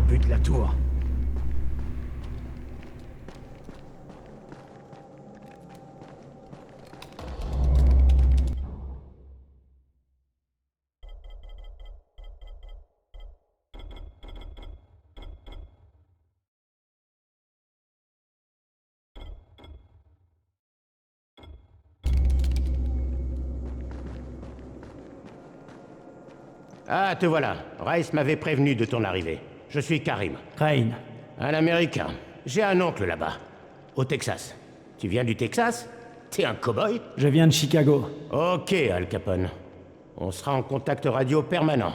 but de la tour. Ah, te voilà. Rice m'avait prévenu de ton arrivée. Je suis Karim. Crane. Un Américain. J'ai un oncle là-bas. Au Texas. Tu viens du Texas? T'es un cow-boy? Je viens de Chicago. Ok, Al Capone. On sera en contact radio permanent.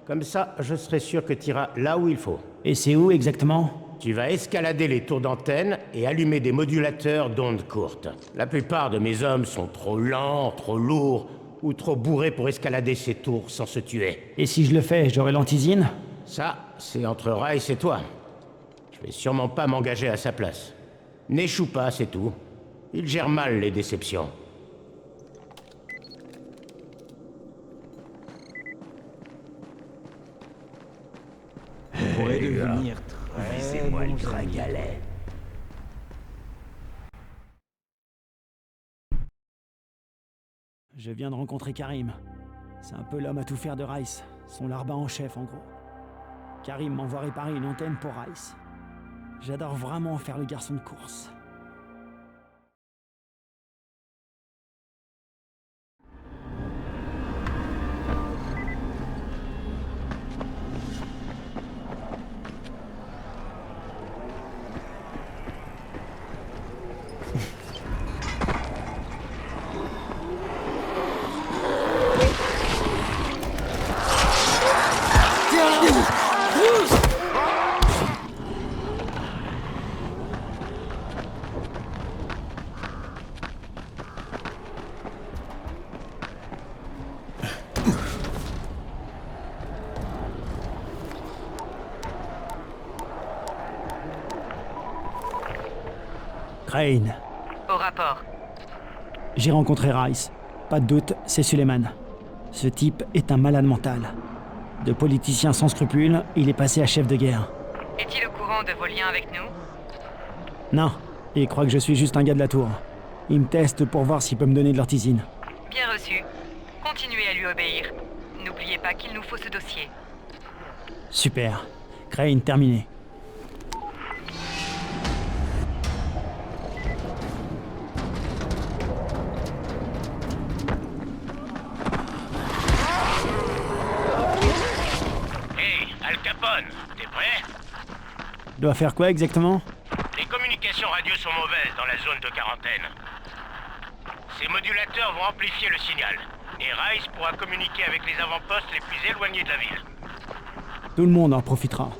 Comme ça, je serai sûr que t'iras là où il faut. Et c'est où exactement? Tu vas escalader les tours d'antenne et allumer des modulateurs d'ondes courtes. La plupart de mes hommes sont trop lents, trop lourds, ou trop bourrés pour escalader ces tours sans se tuer. Et si je le fais, j'aurai l'antisine? Ça, c'est entre Rice et toi. Je vais sûrement pas m'engager à sa place. N'échoue pas, c'est tout. Il gère mal les déceptions. Pourrait devenir très moi le bon gringalet. Je viens de rencontrer Karim. C'est un peu l'homme à tout faire de Rice, son larbin en chef en gros. Karim m'envoie réparer une antenne pour Rice. J'adore vraiment faire le garçon de course. Crane. Au rapport. J'ai rencontré Rice. Pas de doute, c'est Suleiman. Ce type est un malade mental. De politicien sans scrupules, il est passé à chef de guerre. Est-il au courant de vos liens avec nous? Non, il croit que je suis juste un gars de la tour. Il me teste pour voir s'il peut me donner de l'ortisine. Bien reçu. Continuez à lui obéir. N'oubliez pas qu'il nous faut ce dossier. Super. Crane terminé. Hey, Al Capone, t'es prêt? Doit faire quoi exactement? Les communications radio sont mauvaises dans la zone de quarantaine. Ces modulateurs vont amplifier le signal. Et Rice pourra communiquer avec les avant-postes les plus éloignés de la ville. Tout le monde en profitera.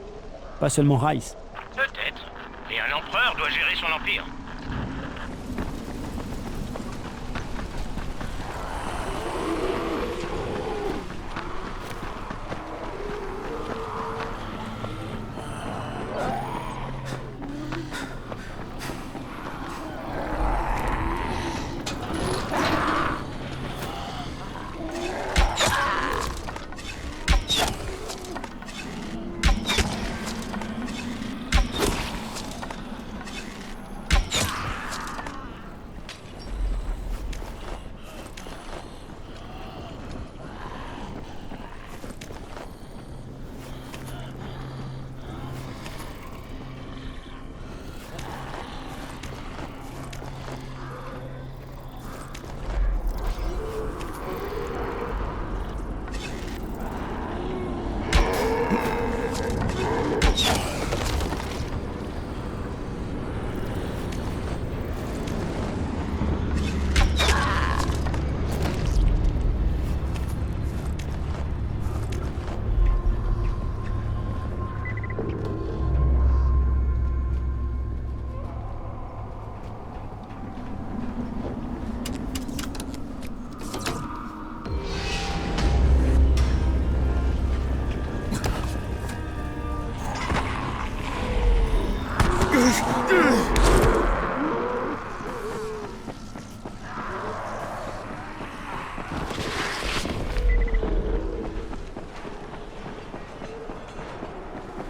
Pas seulement Rice. Peut-être. Mais un empereur doit gérer son empire.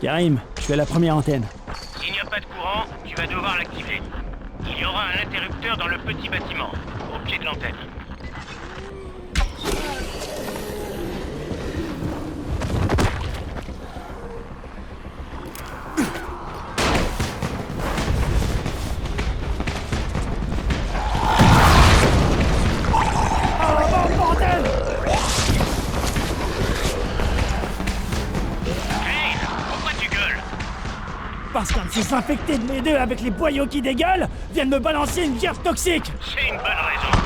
Karim, je suis à la première antenne. S'il n'y a pas de courant, tu vas devoir l'activer. Il y aura un interrupteur dans le petit bâtiment, au pied de l'antenne. Parce qu'un de ces infectés de mes deux avec les boyaux qui dégueulent viennent me balancer une gerbe toxique. C'est une bonne raison.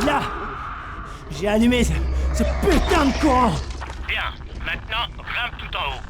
Là, j'ai allumé ce putain de courant. Bien, maintenant, grimpe tout en haut.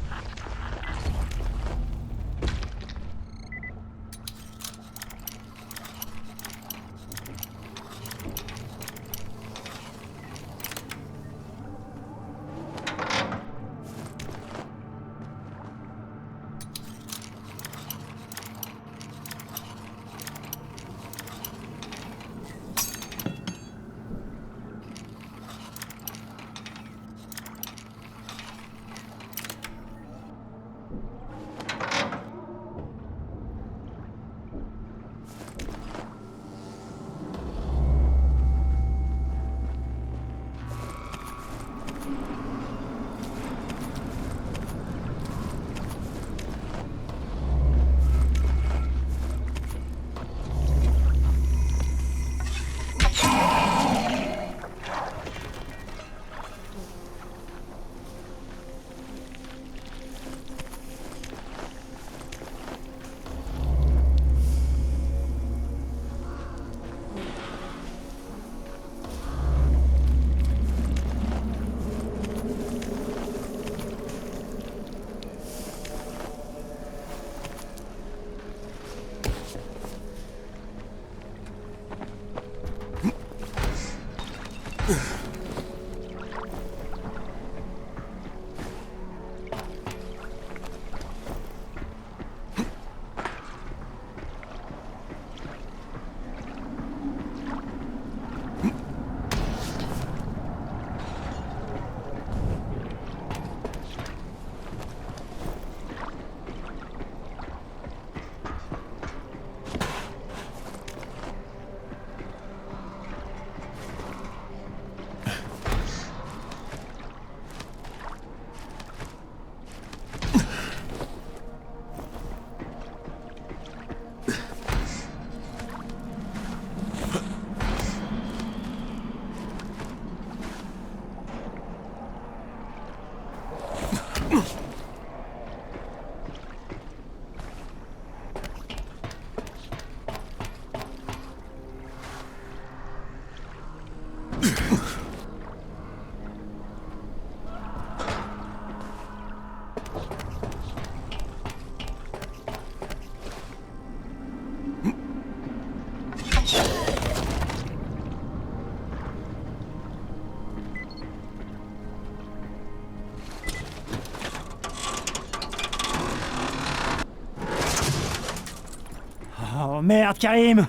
Oh merde, Karim!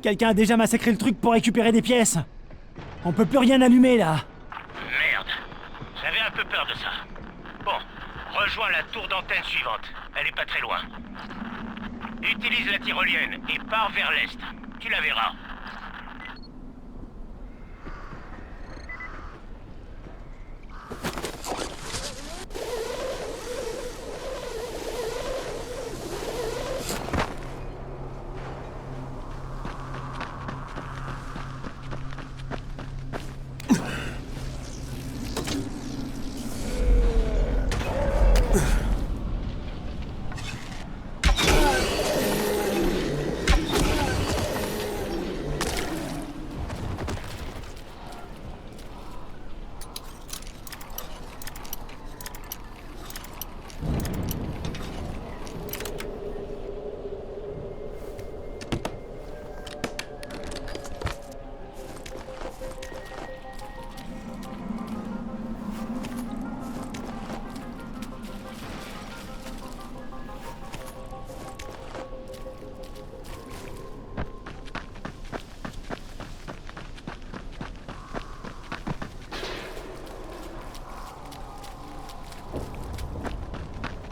Quelqu'un a déjà massacré le truc pour récupérer des pièces! On peut plus rien allumer là! Merde. J'avais un peu peur de ça. Bon, rejoins la tour d'antenne suivante. Elle est pas très loin. Utilise la tyrolienne et pars vers l'est. Tu la verras.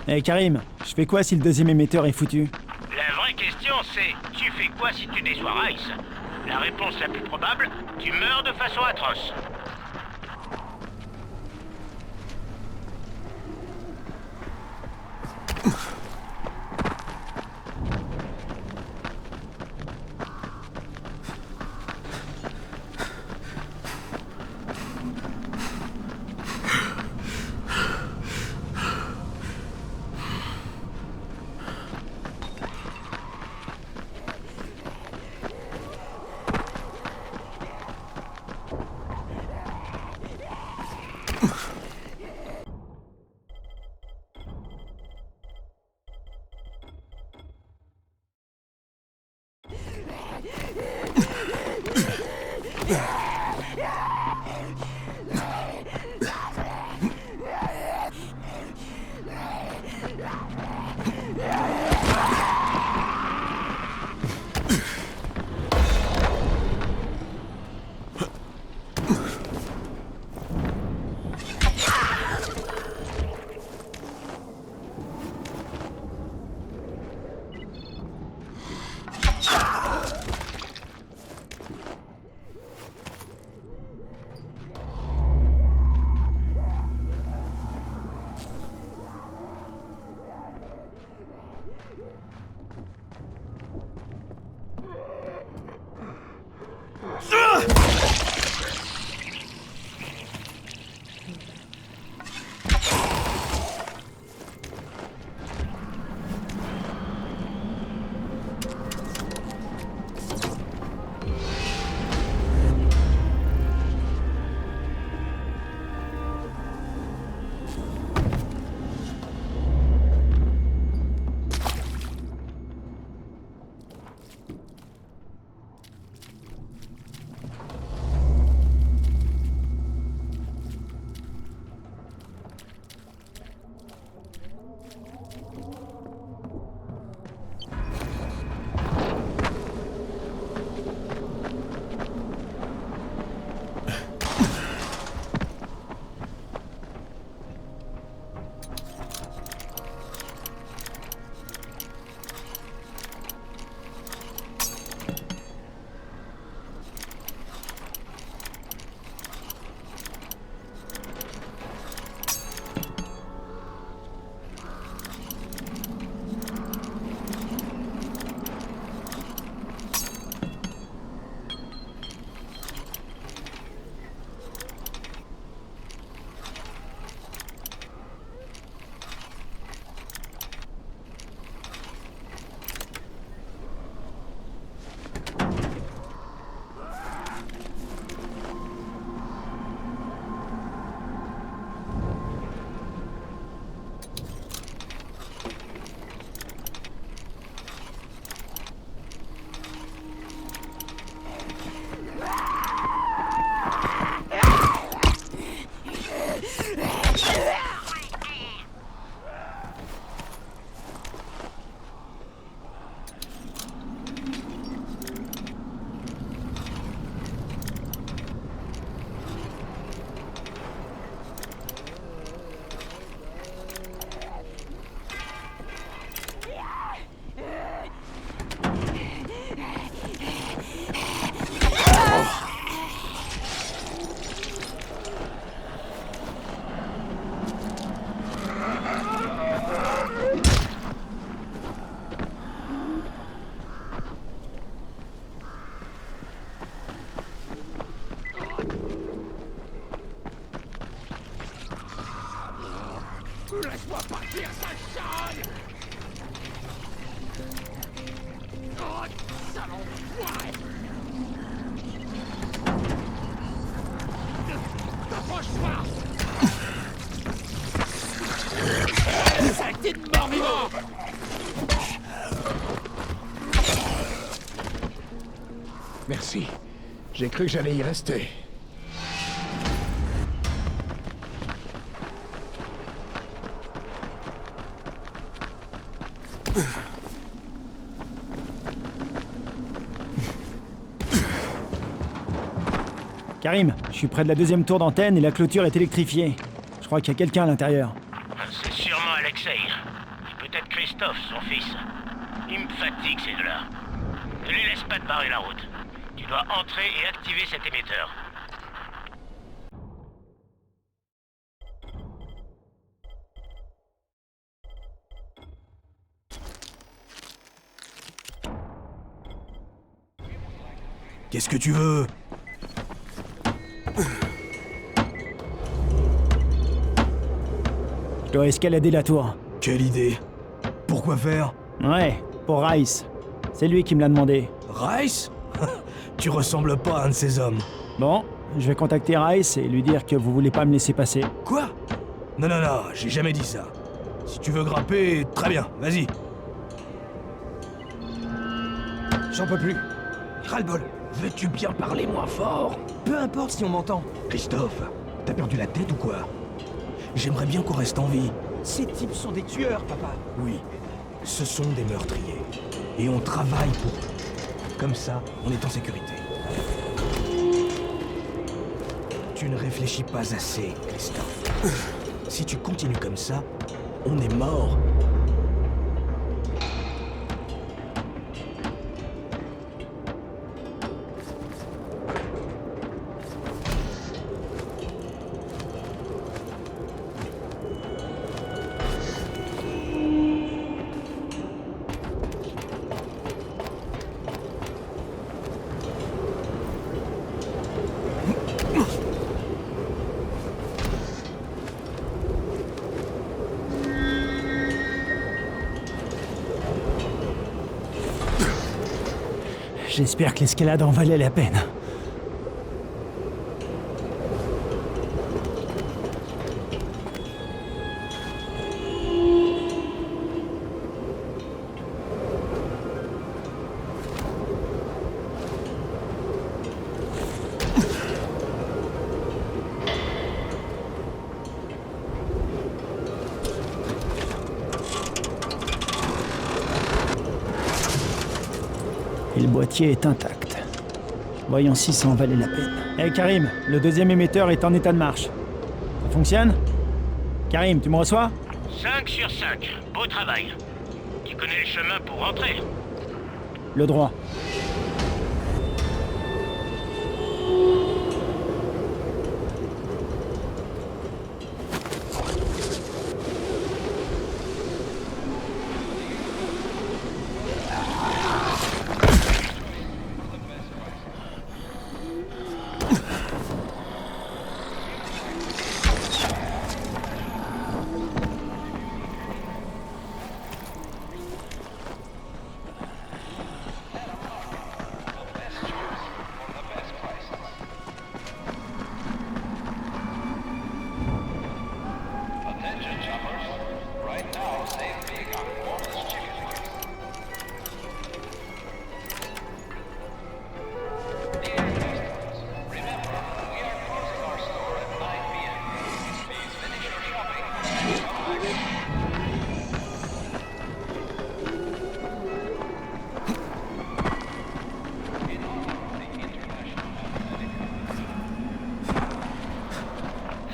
Eh Karim, je fais quoi si le deuxième émetteur est foutu? La vraie question c'est, tu fais quoi si tu déçois Rice? La réponse la plus probable, tu meurs de façon atroce. Laisse-moi partir, sale charogne! Oh, sale enfoiré! Approche-moi! Saleté de mort-vivant! Merci. J'ai cru que j'allais y rester. Karim, je suis près de la deuxième tour d'antenne et la clôture est électrifiée. Je crois qu'il y a quelqu'un à l'intérieur. C'est sûrement Alexei. Christophe, son fils. Ils me fatiguent, ces deux-là. Ne les laisse pas te barrer la route. Tu dois entrer et activer cet émetteur. Qu'est-ce que tu veux? Je dois escalader la tour. Quelle idée? Pourquoi faire? Ouais, pour Rice. C'est lui qui me l'a demandé. Rice? Tu ressembles pas à un de ces hommes. Bon, je vais contacter Rice et lui dire que vous voulez pas me laisser passer. Quoi? Non, non, non, j'ai jamais dit ça. Si tu veux grimper, très bien, vas-y. J'en peux plus. Ras-le-bol. Veux-tu bien parler moins fort? Peu importe si on m'entend. Christophe, t'as perdu la tête ou quoi? J'aimerais bien qu'on reste en vie. Ces types sont des tueurs, papa. Oui, ce sont des meurtriers. Et on travaille pour eux. Comme ça, on est en sécurité. Tu ne réfléchis pas assez, Christophe. Si tu continues comme ça, on est mort. J'espère que l'escalade en valait la peine. Et le boîtier est intact. Voyons si ça en valait la peine. Hé Karim, le deuxième émetteur est en état de marche. Ça fonctionne? Karim, tu me reçois? 5 sur 5. Beau travail. Tu connais le chemin pour rentrer? Le droit.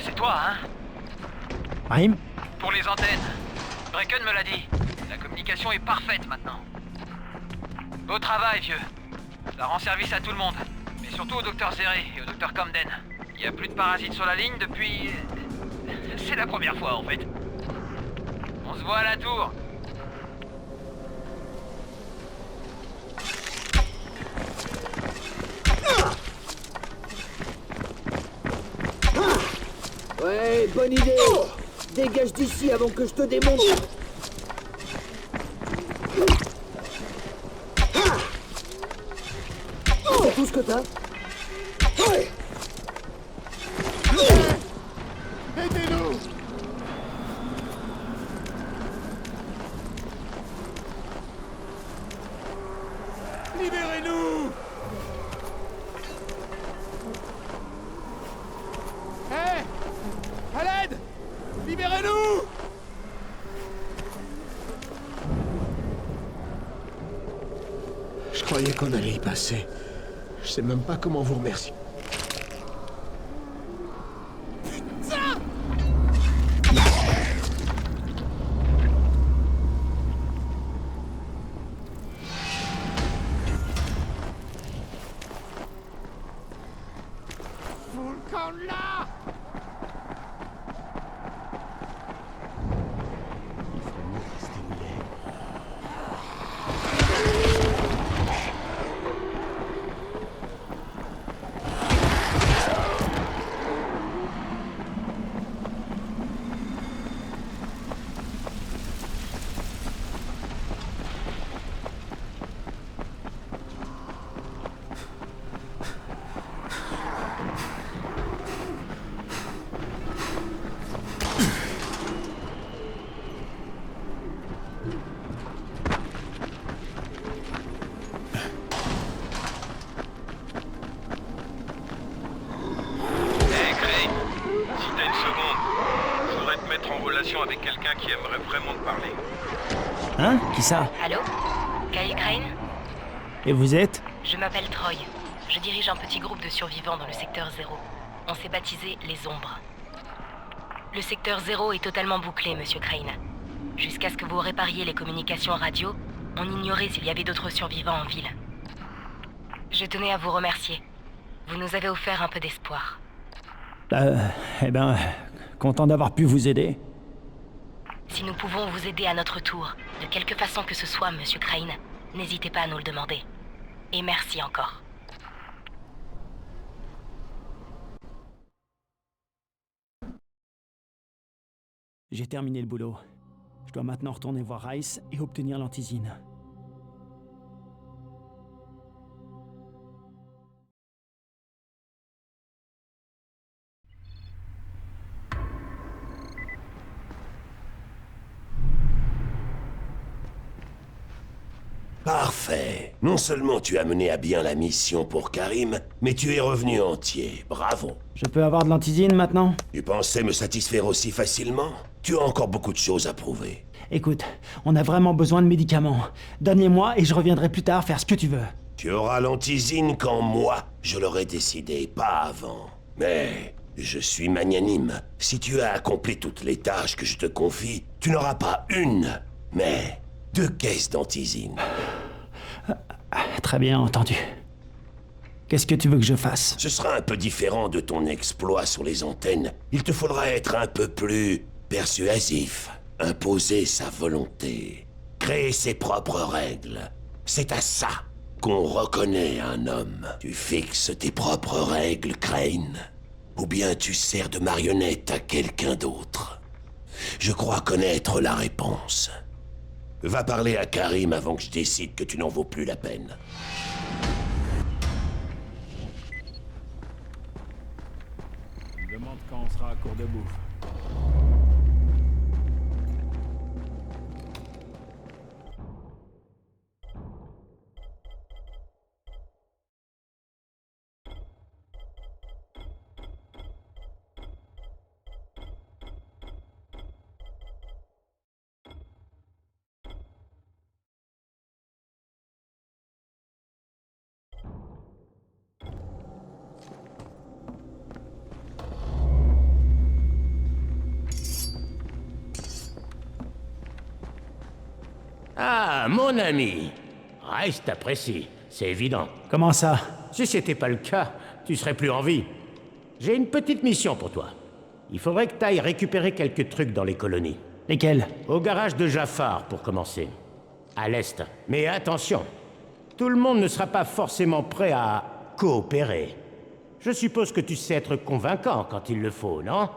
C'est toi, hein? Karim? Pour les antennes. Brecken me l'a dit. La communication est parfaite maintenant. Beau travail, vieux. Ça rend service à tout le monde. Mais surtout au docteur Zéré et au docteur Camden. Il n'y a plus de parasites sur la ligne depuis... C'est la première fois, en fait. On se voit à la tour. Ouais, bonne idée. Dégage d'ici avant que je te démonte. C'est tout ce que t'as? Aidez-nous! Libérez-nous! Hé! À l'aide! Libérez-nous! Je croyais qu'on allait y passer. Je sais même pas comment vous remercier. communication avec quelqu'un qui aimerait vraiment te parler. Hein? Qui ça? Allô? Kyle Crane? Et vous êtes? Je m'appelle Troy. Je dirige un petit groupe de survivants dans le secteur 0. On s'est baptisé les Ombres. Le secteur 0 est totalement bouclé, Monsieur Crane. Jusqu'à ce que vous répariez les communications radio, on ignorait s'il y avait d'autres survivants en ville. Je tenais à vous remercier. Vous nous avez offert un peu d'espoir. Eh ben, content d'avoir pu vous aider. Si nous pouvons vous aider à notre tour, de quelque façon que ce soit, Monsieur Crane, n'hésitez pas à nous le demander. Et merci encore. J'ai terminé le boulot. Je dois maintenant retourner voir Rice et obtenir l'antisine. Parfait. Non seulement tu as mené à bien la mission pour Karim, mais tu es revenu entier. Bravo. Je peux avoir de l'antisine maintenant? Tu pensais me satisfaire aussi facilement? Tu as encore beaucoup de choses à prouver. Écoute, on a vraiment besoin de médicaments. Donne-les-moi et je reviendrai plus tard faire ce que tu veux. Tu auras l'antisine quand moi, je l'aurai décidé, pas avant. Mais je suis magnanime. Si tu as accompli toutes les tâches que je te confie, tu n'auras pas une, mais 2 caisses d'antisine. Très bien entendu. Qu'est-ce que tu veux que je fasse? Ce sera un peu différent de ton exploit sur les antennes. Il te faudra être un peu plus persuasif. Imposer sa volonté. Créer ses propres règles. C'est à ça qu'on reconnaît un homme. Tu fixes tes propres règles, Crane. Ou bien tu sers de marionnette à quelqu'un d'autre. Je crois connaître la réponse. Va parler à Karim avant que je décide que tu n'en vaux plus la peine. Je me demande quand on sera à court de bouffe. Ah, mon ami. Rice t'apprécie, c'est évident. Comment ça? Si c'était pas le cas, tu serais plus en vie. J'ai une petite mission pour toi. Il faudrait que t'ailles récupérer quelques trucs dans les colonies. Lesquels? Au garage de Jafar, pour commencer. À l'est. Mais attention, tout le monde ne sera pas forcément prêt à coopérer. Je suppose que tu sais être convaincant quand il le faut, non?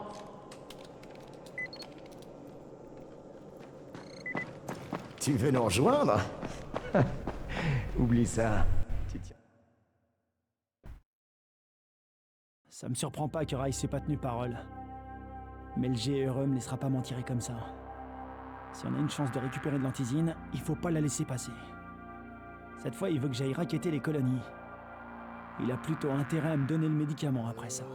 Tu veux nous rejoindre? Oublie ça. Ça me surprend pas que Rice n'ait pas tenu parole. Mais le GRE me laissera pas m'en tirer comme ça. Si on a une chance de récupérer de l'antisine, il faut pas la laisser passer. Cette fois, il veut que j'aille racketter les colonies. Il a plutôt intérêt à me donner le médicament après ça.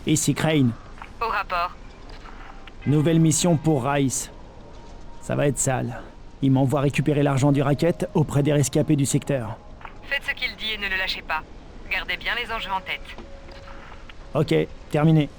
Ici Crane. Au rapport. Nouvelle mission pour Rice. Ça va être sale. Il m'envoie récupérer l'argent du racket auprès des rescapés du secteur. Faites ce qu'il dit et ne le lâchez pas. Gardez bien les enjeux en tête. Ok, terminé.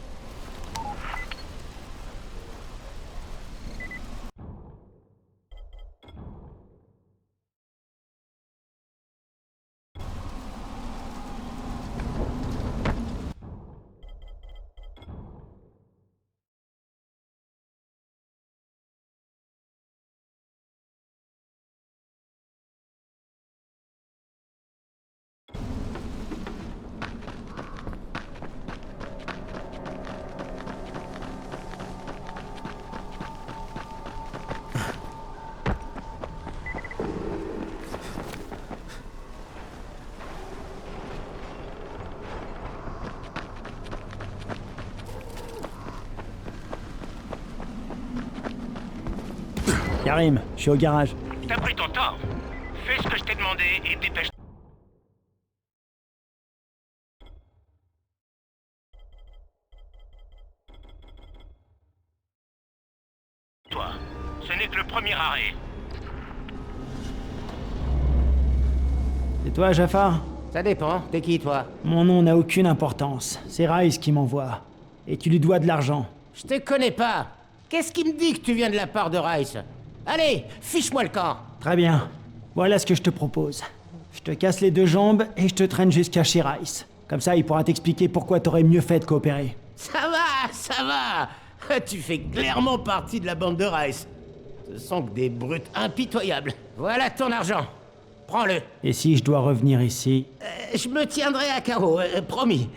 Karim, je suis au garage. T'as pris ton temps. Fais ce que je t'ai demandé et dépêche-toi. Ce n'est que le premier arrêt. C'est toi, Jafar? Ça dépend, t'es qui toi? Mon nom n'a aucune importance. C'est Rice qui m'envoie. Et tu lui dois de l'argent. Je te connais pas. Qu'est-ce qui me dit que tu viens de la part de Rice? Allez, fiche-moi le camp. Très bien. Voilà ce que je te propose. Je te casse les 2 jambes et je te traîne jusqu'à chez Rice. Comme ça, il pourra t'expliquer pourquoi t'aurais mieux fait de coopérer. Ça va. Tu fais clairement partie de la bande de Rice. Ce sont que des brutes impitoyables. Voilà ton argent. Prends-le. Et si je dois revenir ici? Je me tiendrai à carreau, promis.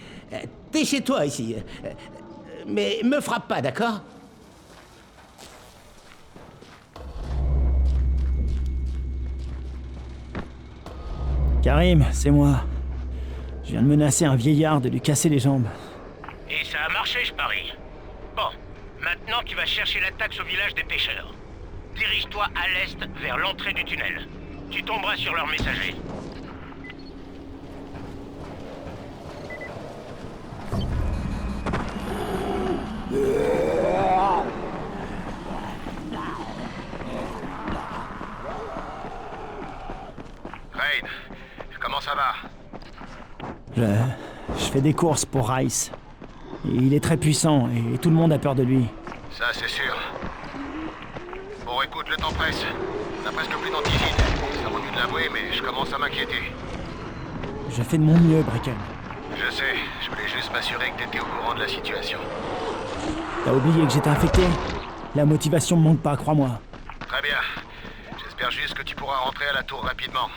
T'es chez toi ici. Mais me frappe pas, d'accord? Karim, c'est moi. Je viens de menacer un vieillard de lui casser les jambes. Et ça a marché, je parie. Bon, maintenant tu vas chercher la taxe au village des pêcheurs. Dirige-toi à l'est vers l'entrée du tunnel. Tu tomberas sur leur messager. Raid, comment ça va? Je fais des courses pour Rice. Et il est très puissant et tout le monde a peur de lui. Ça, c'est sûr. Bon, écoute, le temps presse. On a presque plus d'antigine. C'est revenu de l'avouer, mais je commence à m'inquiéter. Je fais de mon mieux, Brecken. Je sais, je voulais juste m'assurer que t'étais au courant de la situation. T'as oublié que j'étais infecté? La motivation me manque pas, crois-moi. Très bien. J'espère juste que tu pourras rentrer à la tour rapidement.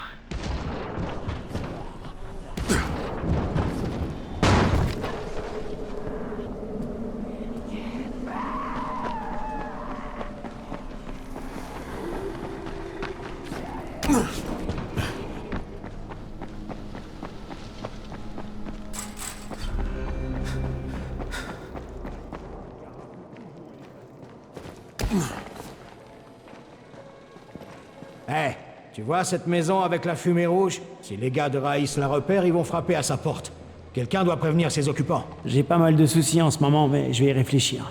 Hé, tu vois cette maison avec la fumée rouge? Si les gars de Raïs la repèrent, ils vont frapper à sa porte. Quelqu'un doit prévenir ses occupants. J'ai pas mal de soucis en ce moment, mais je vais y réfléchir.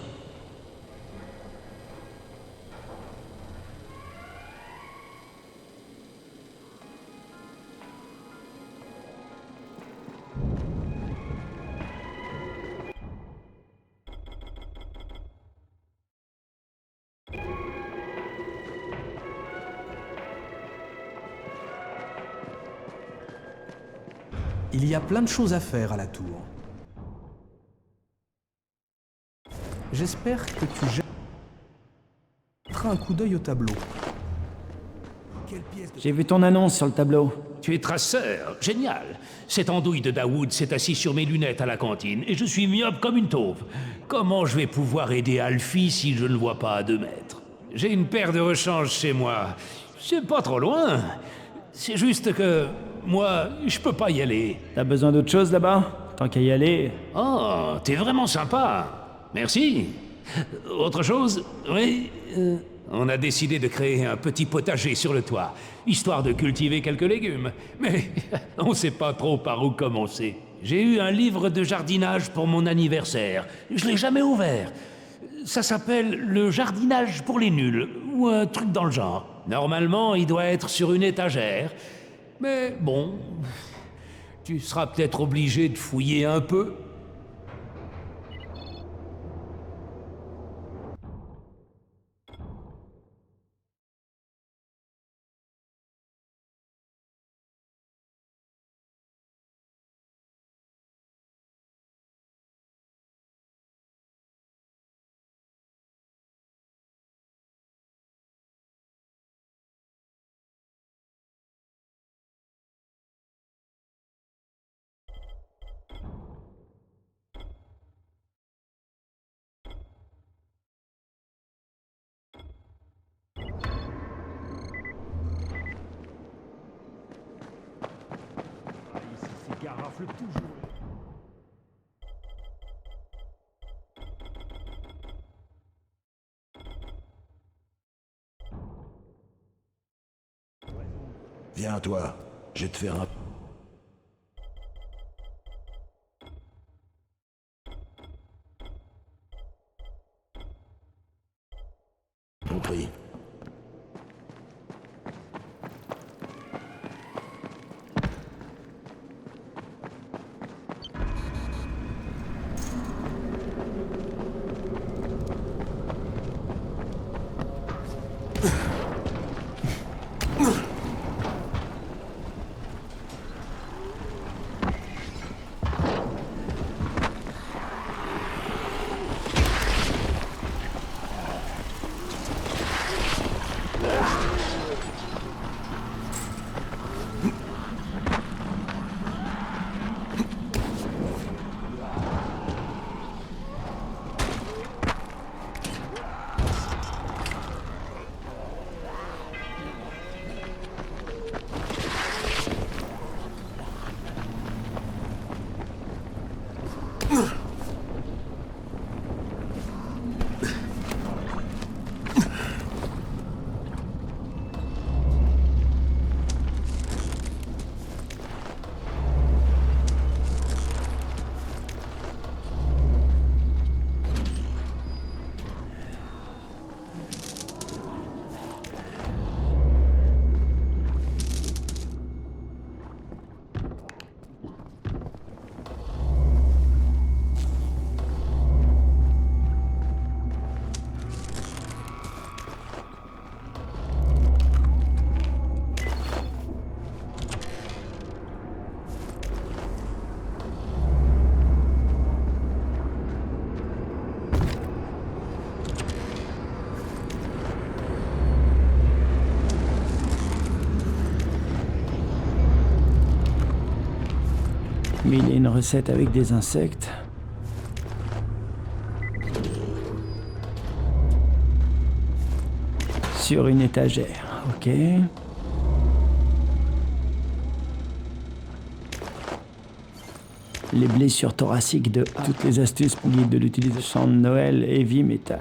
Il y a plein de choses à faire à la tour. J'espère que tu jetteras un coup d'œil au tableau. J'ai vu ton annonce sur le tableau. Tu es traceur, génial. Cette andouille de Daoud s'est assis sur mes lunettes à la cantine et je suis myope comme une taupe. Comment je vais pouvoir aider Alfie si je ne le vois pas à 2 mètres? J'ai une paire de rechange chez moi. C'est pas trop loin. C'est juste que... moi, je peux pas y aller. T'as besoin d'autre chose là-bas? Tant qu'à y aller... Oh, t'es vraiment sympa. Merci. Autre chose? Oui. On a décidé de créer un petit potager sur le toit, histoire de cultiver quelques légumes. Mais on sait pas trop par où commencer. J'ai eu un livre de jardinage pour mon anniversaire. Je l'ai jamais ouvert. Ça s'appelle le jardinage pour les nuls, ou un truc dans le genre. Normalement, il doit être sur une étagère. Mais bon, tu seras peut-être obligé de fouiller un peu. Ces gars raflent toujours. Viens, toi. Je vais te faire un... Compris. Mais il y a une recette avec des insectes. Sur une étagère, ok. Les blessures thoraciques de A. Toutes les astuces pour guide de l'utilisation de Noël Heavy Metal.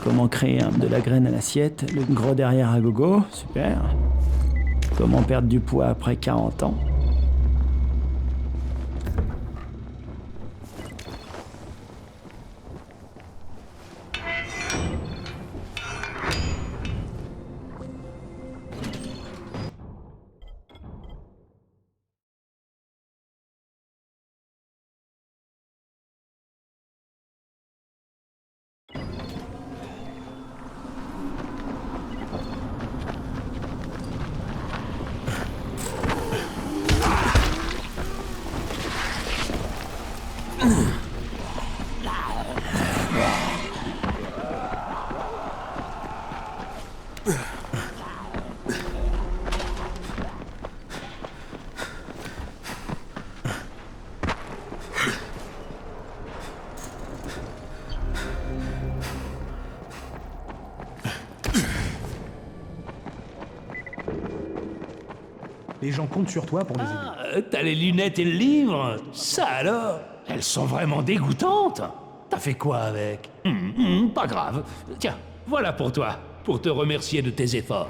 Comment créer de la graine à l'assiette, le gros derrière à gogo, super. Comment perdre du poids après 40 ans. Les gens comptent sur toi pour les aider. Ah, t'as les lunettes et le livre? Ça alors? Elles sont vraiment dégoûtantes. T'as fait quoi avec? Pas grave. Tiens, voilà pour toi, pour te remercier de tes efforts.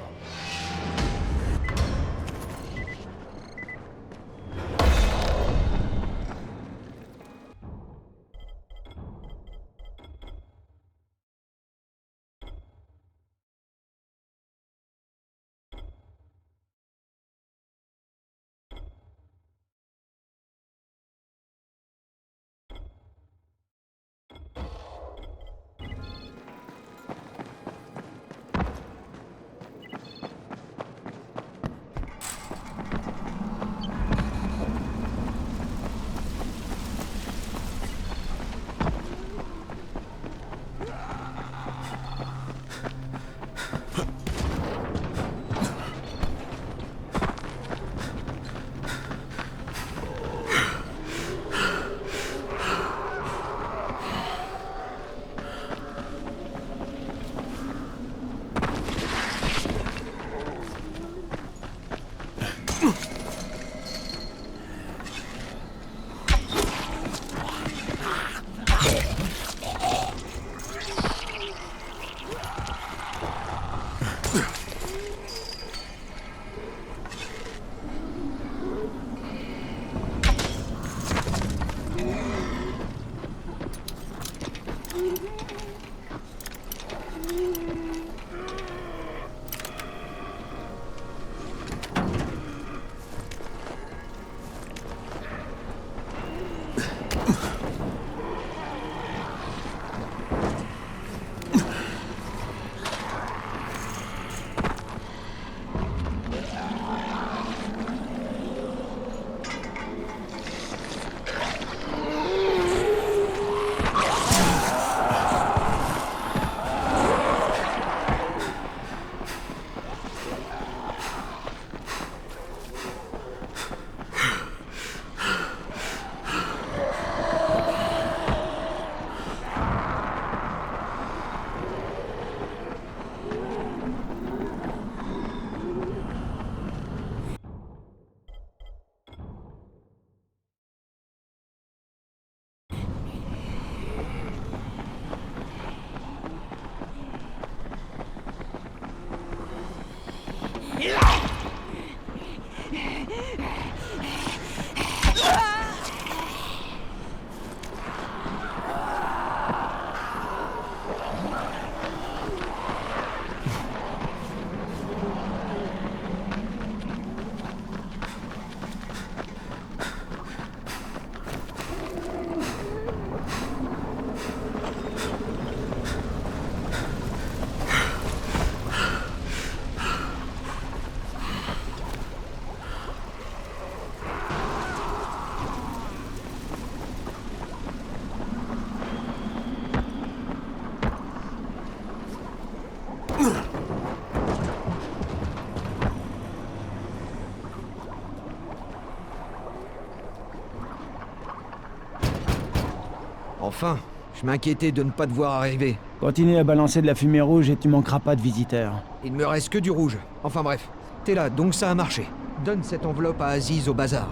Enfin, je m'inquiétais de ne pas te voir arriver. Continue à balancer de la fumée rouge et tu manqueras pas de visiteurs. Il ne me reste que du rouge. Enfin bref, t'es là, donc ça a marché. Donne cette enveloppe à Aziz au bazar.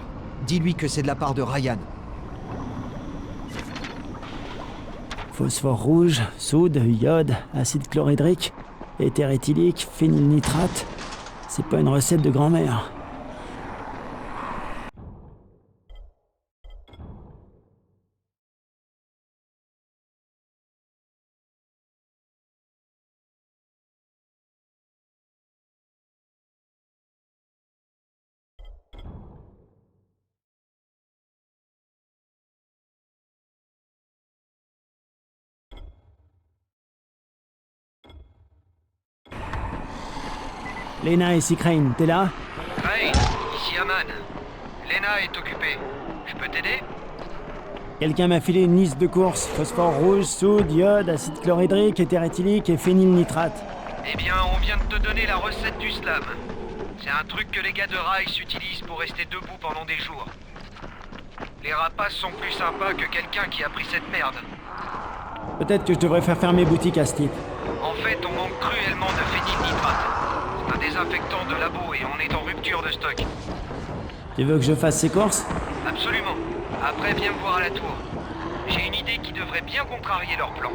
Dis-lui que c'est de la part de Ryan. Phosphore rouge, soude, iode, acide chlorhydrique, éther éthylique, phénylnitrate. C'est pas une recette de grand-mère. Lena et Crane, t'es là? Crane, ici Aman. Lena est occupée. Je peux t'aider? Quelqu'un m'a filé une liste de courses. Phosphore rouge, soude, iode, acide chlorhydrique, éther éthylique et phénylnitrate. Eh bien, on vient de te donner la recette du slam. C'est un truc que les gars de Rice utilisent pour rester debout pendant des jours. Les rapaces sont plus sympas que quelqu'un qui a pris cette merde. Peut-être que je devrais faire fermer boutique à ce type. En fait, on manque cruellement de phénylnitrate. C'est un désinfectant de labo et on est en rupture de stock. Tu veux que je fasse ces courses? Absolument. Après, viens me voir à la tour. J'ai une idée qui devrait bien contrarier leur plan.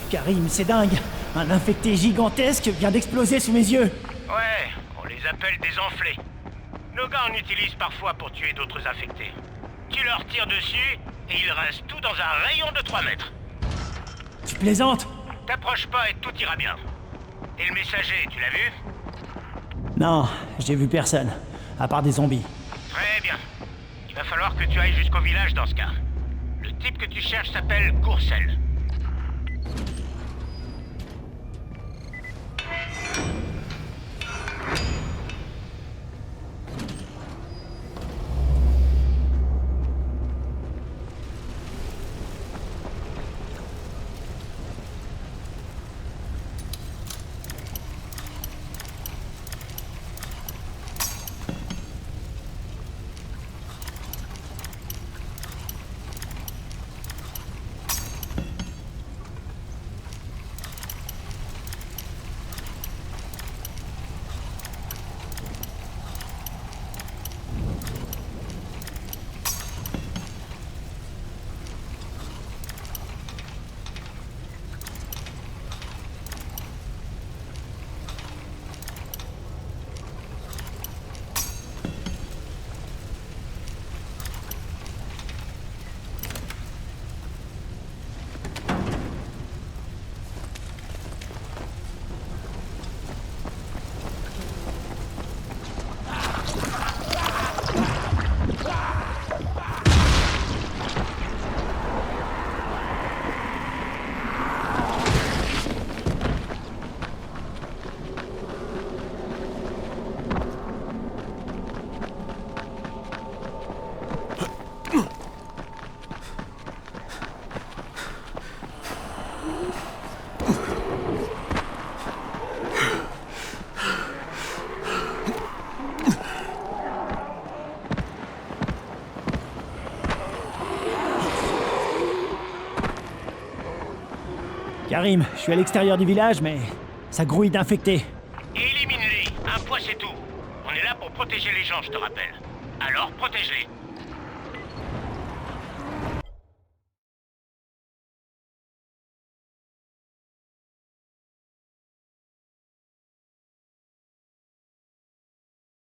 Karim, c'est dingue. Un infecté gigantesque vient d'exploser sous mes yeux. Ouais, on les appelle des enflés. Nos gars en utilisent parfois pour tuer d'autres infectés. Tu leur tires dessus et ils rincent tout dans un rayon de 3 mètres. Tu plaisantes? T'approches pas et tout ira bien. Et le messager, tu l'as vu? Non, j'ai vu personne, à part des zombies. Très bien. Il va falloir que tu ailles jusqu'au village dans ce cas. Le type que tu cherches s'appelle Courcelles. Karim, je suis à l'extérieur du village, mais ça grouille d'infectés. Élimine-les, un point c'est tout. On est là pour protéger les gens, je te rappelle. Alors protège-les.